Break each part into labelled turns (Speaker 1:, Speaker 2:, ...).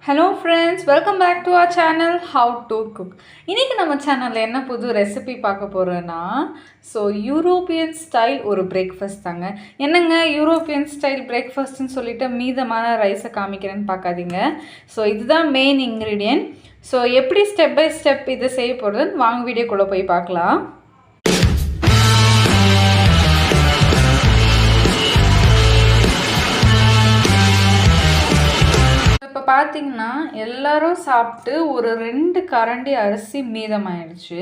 Speaker 1: Hello friends, welcome back to our channel How to Cook. இன்னைக்கு நம்ம சேனல்ல என்ன புது ரெசிபி பார்க்க போறோம்னா யூரோப்பியன் ஸ்டைல் ஒரு பிரேக்ஃபாஸ்ட் தாங்க. என்னங்க யூரோப்பியன் ஸ்டைல் பிரேக்ஃபாஸ்ட்னு சொல்லிட்டு மீதமான ரைஸை காமிக்கிறேன்னு பார்க்காதீங்க. இதுதான் மெயின் இன்கிரீடியன்ட். எப்படி ஸ்டெப் பை ஸ்டெப் இதை செய்ய போகிறதுன்னு வாங்க வீடியோக்குள்ளே போய் பார்க்கலாம். இப்போ பார்த்தீங்கன்னா எல்லாரும் சாப்பிட்டு ஒரு 2 கரண்டி அரிசி மீதமாயிடுச்சு.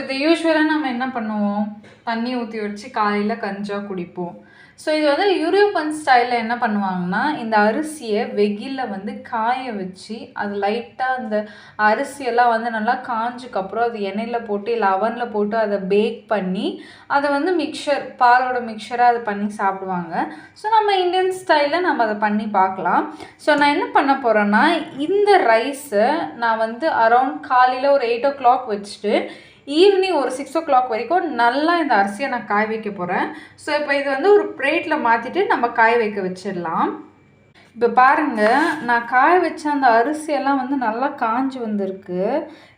Speaker 1: இதை யூஸ்வலாக நம்ம என்ன பண்ணுவோம், தண்ணி ஊற்றி வச்சு காலையில் கஞ்சாக குடிப்போம். இது வந்து யூரோப்பியன் ஸ்டைலில் என்ன பண்ணுவாங்கன்னா, இந்த அரிசியை வெயிலில் காய வச்சு அது லைட்டாக அந்த அரிசியெல்லாம் நல்லா காஞ்சதுக்கப்புறம் அது எண்ணெயில் போட்டு இல்லை அவனில் போட்டு அதை பேக் பண்ணி அதை மிக்சர் பாலோட மிக்சராக அதை பண்ணி சாப்பிடுவாங்க. நம்ம இந்தியன் ஸ்டைலில் நம்ம அதை பண்ணி பார்க்கலாம். நான் என்ன பண்ண போகிறேன்னா, இந்த ரைஸை நான் அரௌண்ட் காலையில் ஒரு 8 o'clock வச்சுட்டு ஈவினிங் ஒரு 6 o'clock வரைக்கும் நல்லா இந்த அரிசியை நான் காய வைக்க போகிறேன். இப்போ இது ஒரு பிளேட்டில் மாற்றிட்டு நம்ம காய வைக்க வச்சிடலாம். இப்போ பாருங்கள், நான் காய வச்ச அந்த அரிசியெல்லாம் நல்லா காஞ்சி வந்திருக்கு.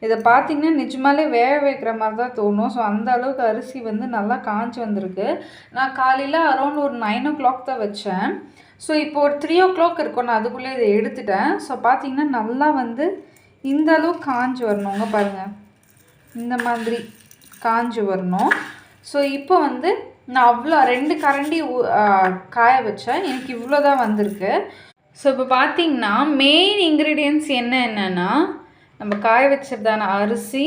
Speaker 1: இதை பார்த்திங்கன்னா நிஜமாலே வேக வைக்கிற மாதிரி தான் தோணும். அந்த அளவுக்கு அரிசி நல்லா காஞ்சி வந்திருக்கு. நான் காலையில் அரௌண்ட் ஒரு 9 o'clock தான் வச்சேன். இப்போ ஒரு 3 o'clock இருக்கும், நான் அதுக்குள்ளே இதை எடுத்துட்டேன். பார்த்திங்கன்னா நல்லா இந்த அளவுக்கு காஞ்சி வரணுங்க. பாருங்கள், இந்த மாதிரி காஞ்சி வரணும். இப்போ நான் அவ்வளோ 2 கரண்டி காய வச்சேன், எனக்கு இவ்வளோ தான் வந்திருக்கு. இப்போ பார்த்திங்கன்னா மெயின் இன்க்ரீடியன்ட்ஸ் என்னென்னா, நம்ம காய வச்சதான அரிசி,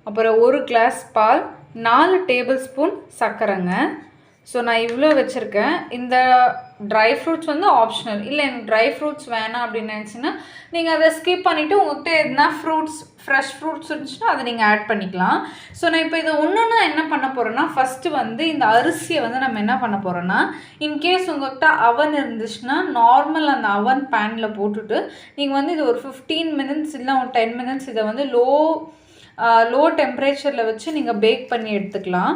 Speaker 1: அப்புறம் 1 கிளாஸ் பால், 4 டேபிள் ஸ்பூன் சர்க்கரைங்க. நான் இவ்வளோ வச்சுருக்கேன். இந்த ட்ரை ஃப்ரூட்ஸ் ஆப்ஷனல். இல்லை எனக்கு ட்ரை ஃப்ரூட்ஸ் வேணாம் அப்படின்னு நினச்சின்னா நீங்கள் அதை ஸ்கிப் பண்ணிவிட்டு உங்கள்கிட்ட எதுனா ஃப்ரெஷ் ஃப்ரூட்ஸ் இருந்துச்சுன்னா அதை நீங்கள் ஆட் பண்ணிக்கலாம். நான் இப்போ இதை ஒன்றுன்னா என்ன பண்ண போகிறேன்னா, ஃபஸ்ட்டு இந்த அரிசியை நம்ம என்ன பண்ண போகிறோன்னா, இன்கேஸ் உங்கள்கிட்ட அவன் இருந்துச்சுன்னா நார்மல் அந்த அவன் பேனில் போட்டுட்டு நீங்கள் இது ஒரு 15 minutes இல்லை ஒரு 10 minutes இதை லோ டெம்பரேச்சரில் வச்சு நீங்கள் பேக் பண்ணி எடுத்துக்கலாம்.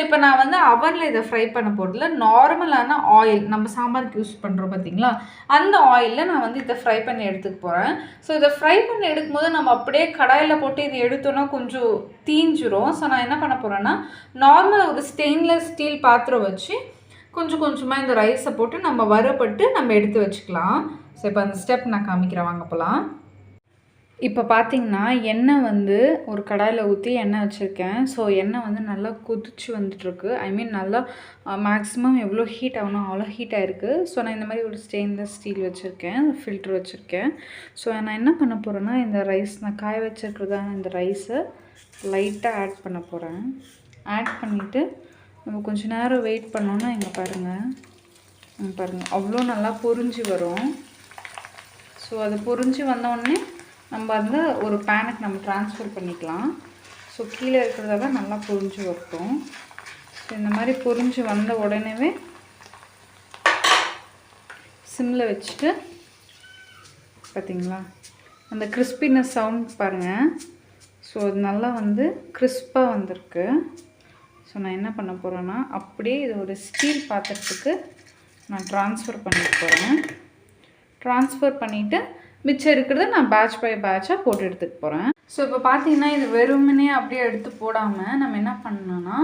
Speaker 1: இப்போ நான் அவனில் இதை ஃப்ரை பண்ண போகிறதில்ல, நார்மலான ஆயில் நம்ம சாம்பாருக்கு யூஸ் பண்ணுறோம் பார்த்திங்களா, அந்த ஆயிலில் நான் இதை ஃப்ரை பண்ணி எடுத்துக்க போகிறேன். இதை ஃப்ரை பண்ணி எடுக்கும்போது நம்ம அப்படியே கடாயில் போட்டு இதை எடுத்தோன்னா கொஞ்சம் தீஞ்சிரும். நான் என்ன பண்ண போகிறேன்னா, நார்மலாக ஒரு ஸ்டெயின்லெஸ் ஸ்டீல் பாத்திரம் வச்சு கொஞ்சம் கொஞ்சமாக இந்த ரைஸை போட்டு நம்ம வறுபட்டு நம்ம எடுத்து வச்சுக்கலாம். இப்போ அந்த ஸ்டெப் நான் காமிக்கிறேன், வாங்க போகலாம். இப்போ பார்த்திங்கன்னா எண்ணெய் ஒரு கடாயில் ஊற்றி எண்ணெய் வச்சுருக்கேன். எண்ணெய் நல்லா கொதிச்சு வந்துட்டுருக்கு. நல்லா மேக்ஸிமம் எவ்வளோ ஹீட் ஆகணும் அவ்வளோ ஹீட் ஆகிருக்கு. நான் இந்த மாதிரி ஒரு ஸ்டெயின்லெஸ் ஸ்டீல் வச்சுருக்கேன், ஃபில்ட்ரு வச்சுருக்கேன். நான் என்ன பண்ண போகிறேன்னா, இந்த ரைஸ் நான் காய வச்சுருக்கிறதான இந்த ரைஸை லைட்டாக ஆட் பண்ண போகிறேன். ஆட் பண்ணிவிட்டு நம்ம கொஞ்சம் நேரம் வெயிட் பண்ணோன்னா இங்கே பாருங்கள் அவ்வளோ நல்லா பொரிஞ்சு வரும். அது பொரிஞ்சு வந்தோடனே நம்ம ஒரு பேனுக்கு நம்ம ட்ரான்ஸ்ஃபர் பண்ணிக்கலாம். கீழே இருக்கிறதாக நல்லா பொரிஞ்சு வரட்டும். இந்த மாதிரி பொரிஞ்சு வந்த உடனேவே சிம்மில் வச்சுட்டு பார்த்திங்களா அந்த கிறிஸ்பினஸ் சவுண்ட் பாருங்கள். அது நல்லா கிறிஸ்பாக வந்திருக்கு. நான் என்ன பண்ண போகிறேன்னா, அப்படியே இது ஒரு ஸ்டீல் பாத்திரத்துக்கு நான் ட்ரான்ஸ்ஃபர் பண்ணிட்டு போகிறேன். ட்ரான்ஸ்ஃபர் பண்ணிவிட்டு மிச்சம் இருக்கிறத நான் பேட்ச் பை பேட்சாக போட்டு எடுத்துகிட்டு போகிறேன். இப்போ பார்த்தீங்கன்னா இது வெறுமனே அப்படியே எடுத்து போடாமல் நம்ம என்ன பண்ணோன்னா,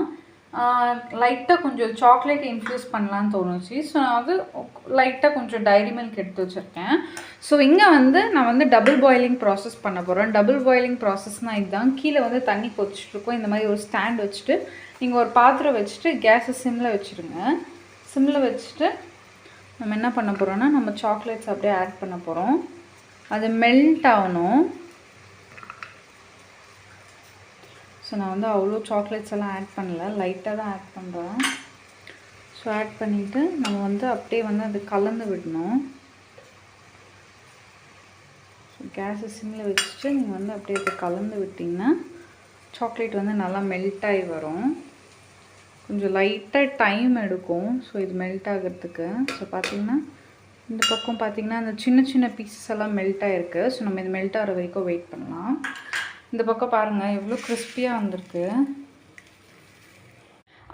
Speaker 1: லைட்டாக கொஞ்சம் சாக்லேட் இன்ஃப்யூஸ் பண்ணலான்னு தோணுச்சு. நான் லைட்டாக கொஞ்சம் டைரி மில்க் எடுத்து வச்சுருக்கேன். இங்கே நான் டபுள் பாயிலிங் ப்ராசஸ் பண்ண போகிறேன். டபுள் பாயிலிங் ப்ராசஸ்னால் இதுதான். கீழே தண்ணி கொதிச்சுட்ருக்கோம். இந்த மாதிரி ஒரு ஸ்டாண்ட் வச்சுட்டு நீங்கள் ஒரு பாத்திரம் வச்சுட்டு கேஸை சிம்மில் வச்சுருங்க. சிம்மில் வச்சுட்டு நம்ம என்ன பண்ண போகிறோன்னா, நம்ம சாக்லேட்ஸ் அப்படியே ஆட் பண்ண போகிறோம். அது மெல்ட் ஆகணும். நான் அவ்வளோ சாக்லேட்ஸ் எல்லாம் ஆட் பண்ணல, லைட்டாக தான் ஆட் பண்ணுறேன். ஆட் பண்ணிவிட்டு நம்ம அப்படியே அது கலந்து விடணும். கேஸை சிம்மில் வச்சுட்டு நீங்கள் அப்படியே அதை கலந்து விட்டிங்கன்னா சாக்லேட் நல்லா மெல்ட் ஆகி வரும். கொஞ்சம் லைட்டாக டைம் எடுக்கும் இது மெல்ட் ஆகிறதுக்கு. பார்த்திங்கன்னா இந்த பக்கம் பார்த்திங்கன்னா அந்த சின்ன சின்ன பீசஸ் எல்லாம் மெல்ட் ஆகிருக்கு. நம்ம இது மெல்ட் ஆகிற வரைக்கும் வெயிட் பண்ணலாம். இந்த பக்கம் பாருங்கள் எவ்வளோ கிறிஸ்பியாக வந்திருக்கு.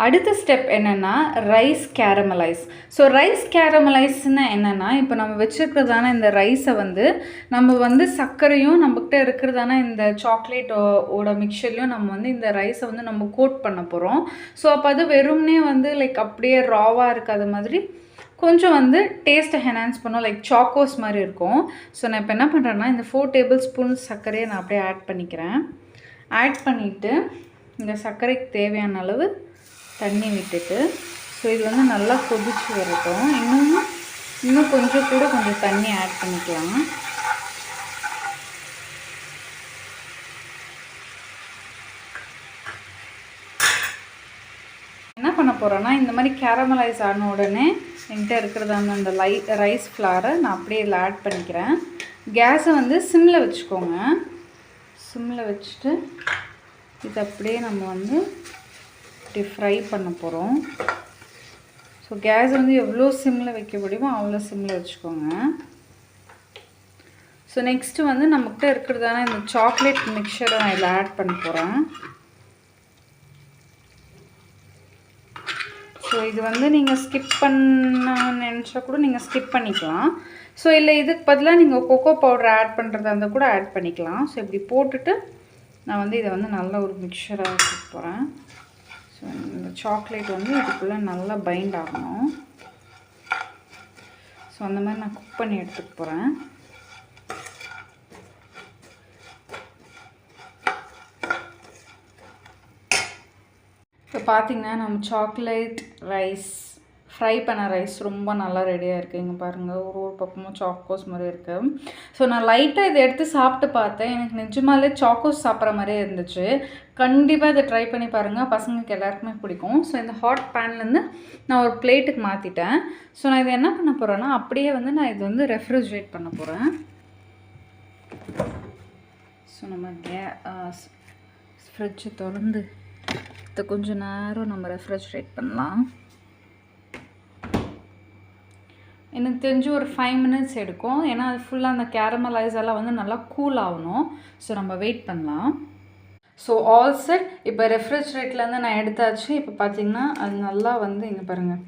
Speaker 1: அடுத்த ஸ்டெப் என்னென்னா ரைஸ் கேரமலைஸ். ஸோ ரைஸ் கேரமலைஸ்னா என்னென்னா, இப்போ நம்ம வச்சுருக்கிறதான இந்த ரைஸை வந்து நம்ம வந்து சர்க்கரையும் நம்மக்கிட்ட இருக்கிறதான இந்த சாக்லேட்டோட மிக்சர்லையும் நம்ம வந்து இந்த ரைஸை வந்து நம்ம கோட் பண்ண போகிறோம். ஸோ அப்போ அது வெறும்னே வந்து லைக் அப்படியே ராவாக இருக்காத மாதிரி கொஞ்சம் வந்து டேஸ்ட்டை என்ஹான்ஸ் பண்ணும், லைக் சாக்கோஸ் மாதிரி இருக்கும். ஸோ நான் இப்போ என்ன பண்ணுறேன்னா இந்த 4 டேபிள் ஸ்பூன் சர்க்கரையை நான் அப்படியே ஆட் பண்ணிக்கிறேன். ஆட் பண்ணிவிட்டு இந்த சர்க்கரைக்கு தேவையான அளவு தண்ணி விட்டுட்டு, ஸோ இது வந்து நல்லா கொதிச்சு வரட்டும். இன்னும் கொஞ்சம் தண்ணி ஆட் பண்ணிக்கலாம். என்ன பண்ண போகிறேன்னா இந்த மாதிரி கேரமலைஸ் ஆன உடனே என்கிட்ட இருக்கிறதான அந்த ரைஸ் ஃப்ளாரை நான் அப்படியே இதில் ஆட் பண்ணிக்கிறேன். கேஸை வந்து சிம்மில் வச்சுக்கோங்க. சிம்மில் வச்சுட்டு இது அப்படியே நம்ம வந்து இப்படி ஃப்ரை பண்ண போகிறோம். ஸோ கேஸ் வந்து எவ்வளோ சிம்மில் வைக்க முடியுமோ அவ்வளோ சிம்மில் வச்சுக்கோங்க. ஸோ நெக்ஸ்ட்டு வந்து நம்மக்கிட்ட இருக்கிறதான இந்த சாக்லேட் மிக்சரை நான் இதில் ஆட் பண்ண போகிறேன். ஸோ இது வந்து நீங்கள் ஸ்கிப் பண்ண நினச்சா கூட நீங்கள் ஸ்கிப் பண்ணிக்கலாம். ஸோ இல்லை இதுக்கு பதிலாக நீங்கள் கொக்கோ பவுடர் ஆட் பண்ணுறதா இருந்தால் கூட ஆட் பண்ணிக்கலாம். ஸோ இப்படி போட்டுட்டு நான் வந்து இதை வந்து நல்ல ஒரு மிக்சராக வச்சுக்க போகிறேன். ஸோ இந்த சாக்லேட் வந்து இதுக்குள்ளே நல்லா பைண்ட் ஆகணும். ஸோ அந்த மாதிரி நான் குக் பண்ணி எடுத்துக்க போகிறேன். இப்போ பார்த்திங்கன்னா நம்ம சாக்லேட் ரைஸ், ஃப்ரை பண்ண ரைஸ் ரொம்ப நல்லா ரெடியாக இருக்குது. இங்கே பாருங்கள், ஒரு பக்கமும் சாக்கோஸ் மாதிரி இருக்குது. ஸோ நான் லைட்டாக இதை எடுத்து சாப்பிட்டு பார்த்தேன். எனக்கு நிஜமாலே சாக்கோஸ் சாப்பிட்ற மாதிரியே இருந்துச்சு. கண்டிப்பாக இதை ட்ரை பண்ணி பாருங்கள், பசங்களுக்கு எல்லாருக்குமே பிடிக்கும். ஸோ இந்த ஹாட் பேன்லேருந்து நான் ஒரு பிளேட்டுக்கு மாற்றிட்டேன். ஸோ நான் இதை என்ன பண்ண போகிறேன்னா அப்படியே வந்து நான் இது வந்து ரெஃப்ரிஜரேட் பண்ண போகிறேன். ஸோ நம்ம ஃப்ரிட்ஜை திறந்து இதை கொஞ்சம் நேரம் நம்ம ரெஃப்ரிஜரேட் பண்ணலாம். எனக்கு தெரிஞ்சு ஒரு 5 மினிட்ஸ் எடுக்கும். ஏன்னா அது ஃபுல்லாக அந்த கேரமலைஸ் எல்லாம் வந்து நல்லா கூல் ஆகணும். ஸோ நம்ம வெயிட் பண்ணலாம். So all set. இப்போ ரெஃப்ரிஜரேட்லேருந்து நான் எடுத்தாச்சு. இப்போ பார்த்திங்கன்னா அது நல்லா வந்து இங்கே பாருங்கள்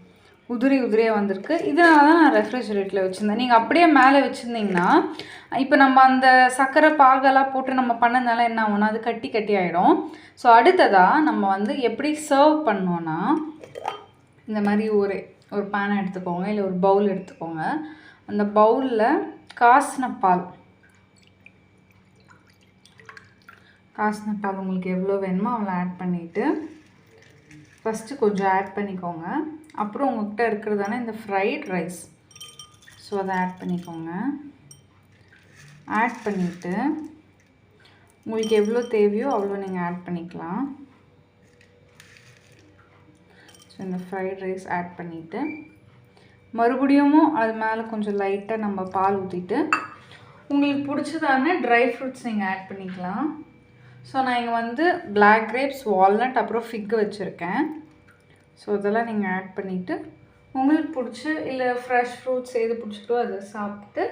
Speaker 1: உதிரியாக வந்திருக்கு. இதனால தான் நான் ரெஃப்ரிஜரேட்டில் வச்சுருந்தேன். நீங்கள் அப்படியே மேலே வச்சுருந்தீங்கன்னா இப்போ நம்ம அந்த சர்க்கரை பாகெல்லாம் போட்டு நம்ம பண்ணதுனால என்ன ஆகும்னா அது கட்டி ஆகிடும். ஸோ அடுத்ததாக நம்ம வந்து எப்படி சர்வ் பண்ணோன்னா இந்த மாதிரி ஒரு பேனை எடுத்துக்கோங்க, இல்லை ஒரு பவுல் எடுத்துக்கோங்க. அந்த பவுலில் காசின பால் உங்களுக்கு எவ்வளோ வேணுமோ அவ்வளோ ஆட் பண்ணிவிட்டு ஃபஸ்ட்டு கொஞ்சம் ஆட் பண்ணிக்கோங்க. அப்புறம் உங்கள்கிட்ட இருக்கிறதான இந்த ஃப்ரைட் ரைஸ், ஸோ அதை ஆட் பண்ணிக்கோங்க. ஆட் பண்ணிவிட்டு உங்களுக்கு எவ்வளோ தேவையோ அவ்வளோ நீங்கள் ஆட் பண்ணிக்கலாம். ஸோ இந்த ஃப்ரைட் ரைஸ் ஆட் பண்ணிவிட்டு மறுபடியும் அது மேலே கொஞ்சம் லைட்டாக நம்ம பால் ஊற்றிட்டு உங்களுக்கு பிடிச்சதான ட்ரை ஃப்ரூட்ஸ் நீங்கள் ஆட் பண்ணிக்கலாம். ஸோ நான் இங்கே வந்து பிளாக் கிரேப்ஸ், வால்நட், அப்புறம் ஃபிக் வச்சுருக்கேன். ஸோ இதெல்லாம் நீங்கள் ஆட் பண்ணிவிட்டு உங்களுக்கு பிடிச்ச இல்லை ஃப்ரெஷ் ஃப்ரூட்ஸ் எது பிடிச்சிட்டோ அதை சாப்பிட்டு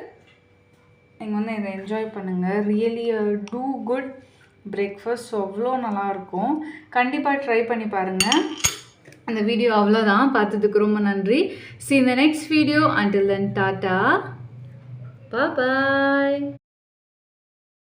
Speaker 1: நீங்கள் வந்து இதை என்ஜாய் பண்ணுங்கள். Really do good breakfast. So அவ்வளோ நல்லாயிருக்கும். கண்டிப்பாக ட்ரை பண்ணி பாருங்கள். அந்த வீடியோ அவ்வளோதான். பார்த்ததுக்கு ரொம்ப நன்றி. See you in the next video. Until then, tata. Bye-bye.